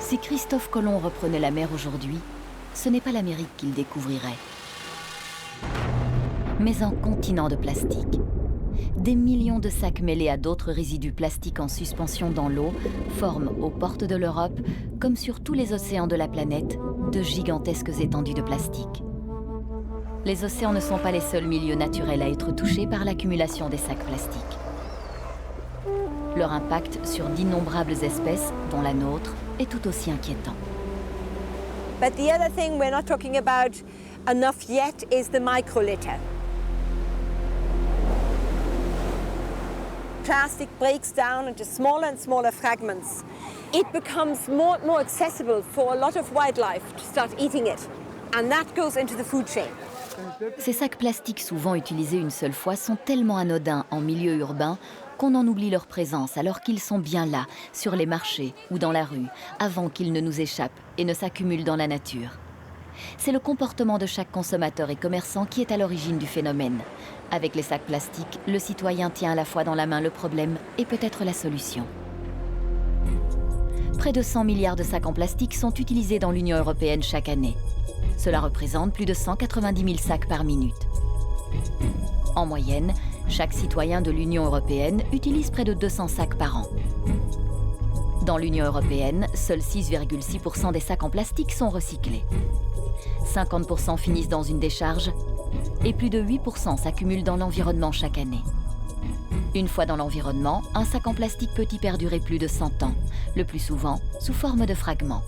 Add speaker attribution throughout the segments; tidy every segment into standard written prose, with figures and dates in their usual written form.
Speaker 1: Si Christophe Colomb reprenait la mer aujourd'hui, ce n'est pas l'Amérique qu'il découvrirait, mais un continent de plastique. Des millions de sacs mêlés à d'autres résidus plastiques en suspension dans l'eau forment aux portes de l'Europe, comme sur tous les océans de la planète, de gigantesques étendues de plastique. Les océans ne sont pas les seuls milieux naturels à être touchés par l'accumulation des sacs plastiques. Leur impact sur d'innombrables espèces, dont la nôtre, est tout aussi inquiétant.
Speaker 2: But the other thing we're not talking about enough yet is the microlitter. Plastic breaks down into smaller and smaller fragments. It becomes more and more accessible for a lot of wildlife to start eating it. And that goes into the food chain.
Speaker 1: Ces sacs plastiques souvent utilisés une seule fois sont tellement anodins en milieu urbain qu'on en oublie leur présence alors qu'ils sont bien là, sur les marchés ou dans la rue, avant qu'ils ne nous échappent et ne s'accumulent dans la nature. C'est le comportement de chaque consommateur et commerçant qui est à l'origine du phénomène. Avec les sacs plastiques, le citoyen tient à la fois dans la main le problème et peut-être la solution. Près de 100 milliards de sacs en plastique sont utilisés dans l'Union européenne chaque année. Cela représente plus de 190 000 sacs par minute. En moyenne, chaque citoyen de l'Union européenne utilise près de 200 sacs par an. Dans l'Union européenne, seuls 6,6% des sacs en plastique sont recyclés. 50% finissent dans une décharge et plus de 8% s'accumulent dans l'environnement chaque année. Une fois dans l'environnement, un sac en plastique peut y perdurer plus de 100 ans, le plus souvent sous forme de fragments.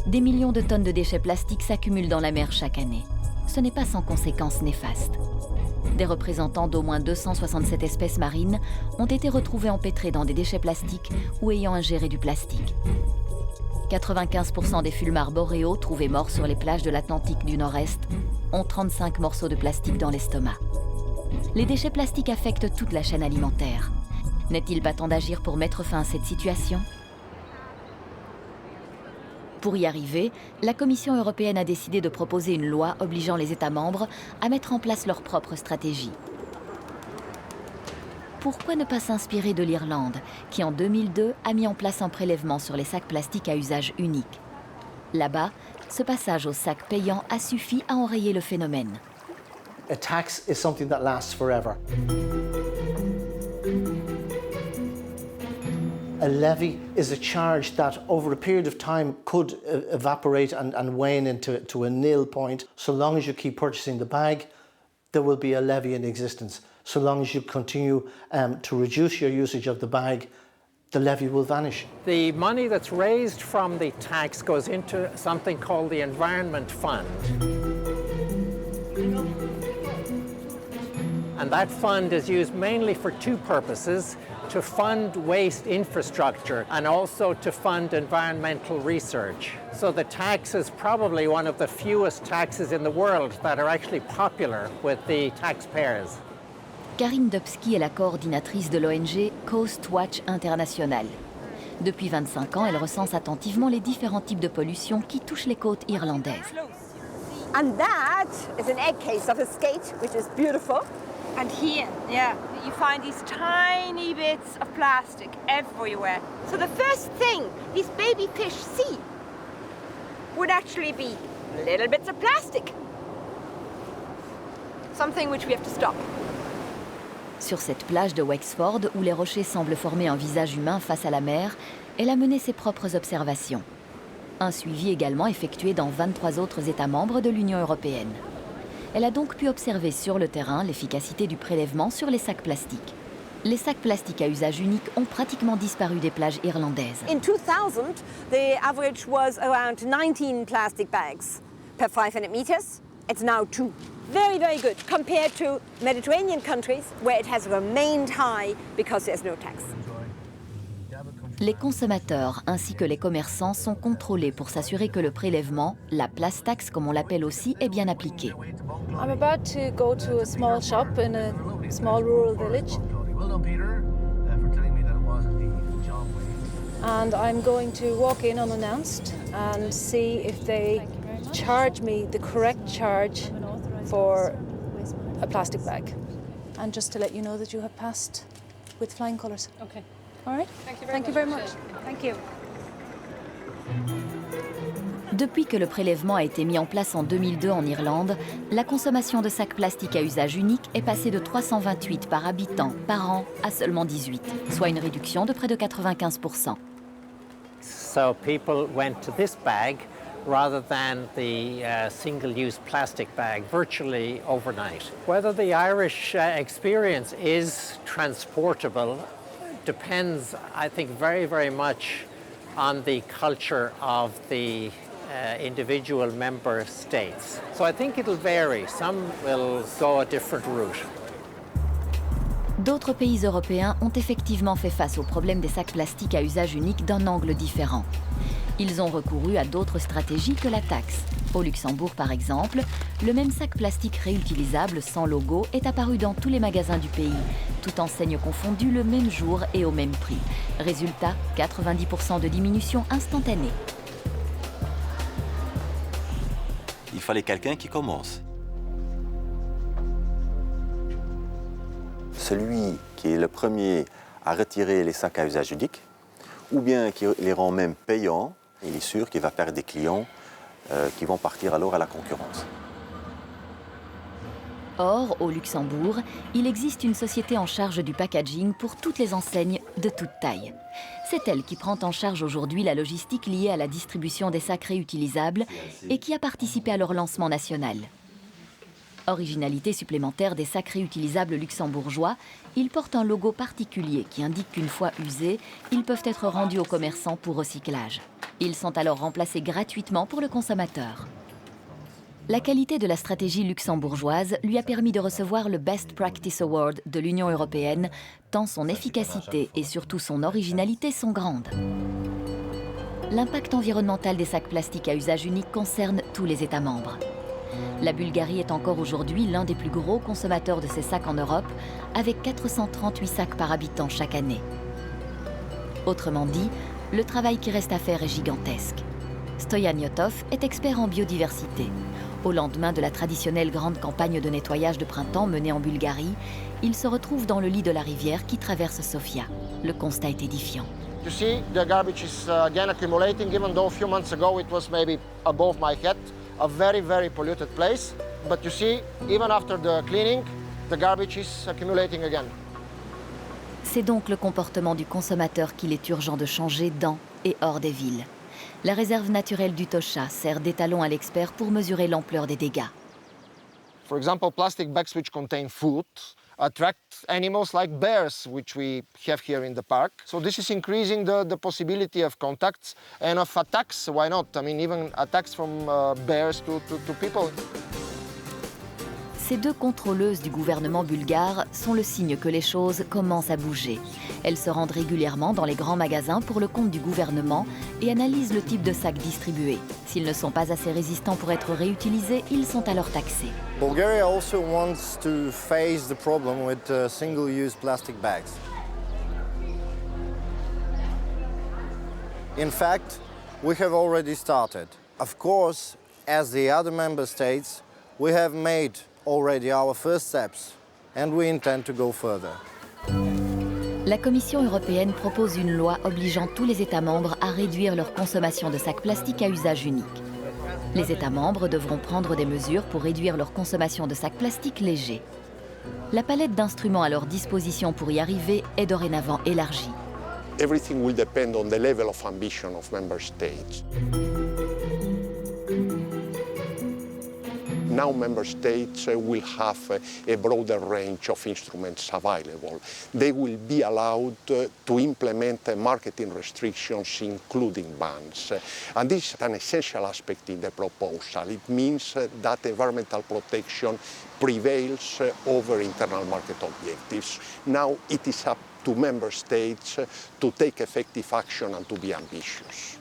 Speaker 1: Des millions de tonnes de déchets plastiques s'accumulent dans la mer chaque année. Ce n'est pas sans conséquences néfastes. Des représentants d'au moins 267 espèces marines ont été retrouvés empêtrés dans des déchets plastiques ou ayant ingéré du plastique. 95% des fulmars boréaux trouvés morts sur les plages de l'Atlantique du Nord-Est ont 35 morceaux de plastique dans l'estomac. Les déchets plastiques affectent toute la chaîne alimentaire. N'est-il pas temps d'agir pour mettre fin à cette situation ? Pour y arriver, la Commission européenne a décidé de proposer une loi obligeant les États membres à mettre en place leur propre stratégie. Pourquoi ne pas s'inspirer de l'Irlande, qui en 2002 a mis en place un prélèvement sur les sacs plastiques à usage unique ? Là-bas, ce passage aux sacs payants a suffi à enrayer le phénomène.
Speaker 3: A tax is something that lasts forever. A levy is a charge that over a period of time could evaporate and wane into a nil point. So long as you keep purchasing the bag, there will be a levy in existence. So long as you continue to reduce your usage of the bag, the levy will vanish.
Speaker 4: The money that's raised from the tax goes into something called the Environment Fund. And that fund is used mainly for two purposes: to fund waste infrastructure and also to fund environmental research. So the tax is probably one of the fewest taxes in the world that are actually popular with the taxpayers.
Speaker 1: Karine Dubsky est la coordinatrice de l'ONG Coast Watch International. Depuis 25 ans, elle recense attentivement les différents types de pollution qui touchent les côtes irlandaises.
Speaker 2: And that is an egg case of a skate, which is beautiful.
Speaker 5: And here, yeah, you find these tiny bits of plastic everywhere.
Speaker 2: So the first thing these baby fish see would actually be little bits of plastic. Something which we have to stop.
Speaker 1: Sur cette plage de Wexford, où les rochers semblent former un visage humain face à la mer, elle a mené ses propres observations. Un suivi également effectué dans 23 autres États membres de l'Union européenne. Elle a donc pu observer sur le terrain l'efficacité du prélèvement sur les sacs plastiques. Les sacs plastiques à usage unique ont pratiquement disparu des plages irlandaises.
Speaker 2: In 2000, the average was around 19 plastic bags per 500 meters. It's now 2. Very, very good compared to Mediterranean countries where it has remained high because there's no tax.
Speaker 1: Les consommateurs ainsi que les commerçants sont contrôlés pour s'assurer que le prélèvement, la place tax comme on l'appelle aussi, est bien appliqué.
Speaker 6: I'm about to go to a small shop in a small rural village. And I'm going to walk in unannounced and see if they charge me the correct charge for a plastic bag. And just to let you know that you have passed with flying colours.
Speaker 5: Okay.
Speaker 6: All right?
Speaker 5: Thank you very much.
Speaker 6: Thank you.
Speaker 5: Thank you.
Speaker 1: Depuis que le prélèvement a été mis en place en 2002 en Irlande, la consommation de sacs plastiques à usage unique est passée de 328 par habitant par an à seulement 18, soit une réduction de près de 95%.
Speaker 4: So people went to this bag rather than the single-use plastic bag virtually overnight. Whether the Irish experience is transportable depends, I think, very, very much on the culture of the individual member states. So I think it'll vary. Some will go a different route.
Speaker 1: D'autres pays européens ont effectivement fait face au problème des sacs plastiques à usage unique d'un angle différent. Ils ont recouru à d'autres stratégies que la taxe. Au Luxembourg, par exemple, le même sac plastique réutilisable sans logo est apparu dans tous les magasins du pays, toutes enseignes confondues le même jour et au même prix. Résultat, 90% de diminution instantanée.
Speaker 7: Il fallait quelqu'un qui commence. Celui qui est le premier à retirer les sacs à usage unique, ou bien qui les rend même payants, il est sûr qu'il va perdre des clients qui vont partir alors à la concurrence.
Speaker 1: Or, au Luxembourg, il existe une société en charge du packaging pour toutes les enseignes de toute taille. C'est elle qui prend en charge aujourd'hui la logistique liée à la distribution des sacs réutilisables et qui a participé à leur lancement national. Originalité supplémentaire des sacs réutilisables luxembourgeois, ils portent un logo particulier qui indique qu'une fois usés, ils peuvent être rendus aux commerçants pour recyclage. Ils sont alors remplacés gratuitement pour le consommateur. La qualité de la stratégie luxembourgeoise lui a permis de recevoir le Best Practice Award de l'Union européenne, tant son efficacité et surtout son originalité sont grandes. L'impact environnemental des sacs plastiques à usage unique concerne tous les États membres. La Bulgarie est encore aujourd'hui l'un des plus gros consommateurs de ces sacs en Europe, avec 438 sacs par habitant chaque année. Autrement dit, le travail qui reste à faire est gigantesque. Stoyan Yotov est expert en biodiversité. Au lendemain de la traditionnelle grande campagne de nettoyage de printemps menée en Bulgarie, il se retrouve dans le lit de la rivière qui traverse Sofia. Le constat est édifiant.
Speaker 8: You see, the garbage is again accumulating, even though a few months ago it was maybe above my head. A very, very polluted place. But you see, even after the cleaning, the garbage is accumulating again.
Speaker 1: C'est donc le comportement du consommateur qu'il est urgent de changer dans et hors des villes. La réserve naturelle du Tosha sert d'étalon à l'expert pour mesurer l'ampleur des dégâts.
Speaker 8: For example, plastic bags which contain food attract animals like bears, which we have here in the park. So this is increasing the possibility of contacts and of attacks. Why not? I mean, even attacks from bears to people.
Speaker 1: Ces deux contrôleuses du gouvernement bulgare sont le signe que les choses commencent à bouger. Elles se rendent régulièrement dans les grands magasins pour le compte du gouvernement et analysent le type de sacs distribués. S'ils ne sont pas assez résistants pour être réutilisés, ils sont alors taxés.
Speaker 9: Bulgaria also wants to face the problem with single-use plastic bags. In fact, we have already started. Of course, as the other member states, we have made already our first steps, and we intend to go further.
Speaker 1: La Commission européenne propose une loi obligeant tous les États membres à réduire leur consommation de sacs plastiques à usage unique. Les États membres devront prendre des mesures pour réduire leur consommation de sacs plastiques légers. La palette d'instruments à leur disposition pour y arriver est dorénavant élargie.
Speaker 10: Everything will depend on the level of ambition of member states. Now member states will have a broader range of instruments available. They will be allowed to implement marketing restrictions, including bans. And this is an essential aspect in the proposal. It means that environmental protection prevails over internal market objectives. Now it is up to member states to take effective action and to be ambitious.